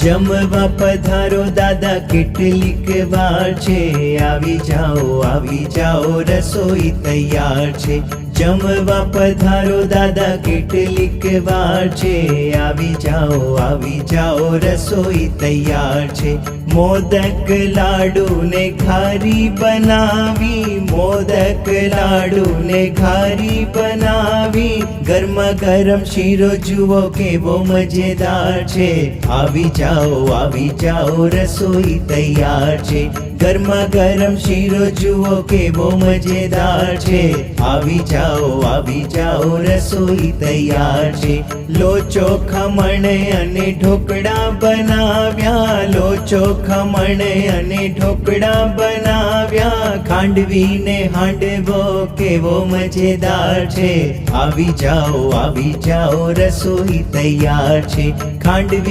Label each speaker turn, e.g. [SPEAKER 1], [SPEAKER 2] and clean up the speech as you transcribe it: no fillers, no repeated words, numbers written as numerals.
[SPEAKER 1] જમવા પધારો દાદા કેટલીક વાર છે, આવી જાઓ રસોઈ તૈયાર છે। જમવા પધારો દાદા કેટલીક વાર છે, આવી જાઓ રસોઈ તૈયાર છે। મોદક લાડુ ને ઘારી બનાવી, મોદક લાડુ ને ઘારી બનાવી, ગરમા ગરમ શીરો જુઓ કેવો મજેદાર છે, આવી જાઓ રસોઈ તૈયાર છે। ગરમા ગરમ શીરો જુઓ કેવો મજેદાર છે, આવી જાઓ રસોઈ તૈયાર છે। લોચો ખમણ અને ઢોકળા બનાવ્યા, લોચો ખમણ અને ઢોકળા બનાવ્યા, ખાંડવી ને હાંડવો કેવો મજેદાર છે, આવી જાઓ રસોઈ તૈયાર છે। ખાંડવી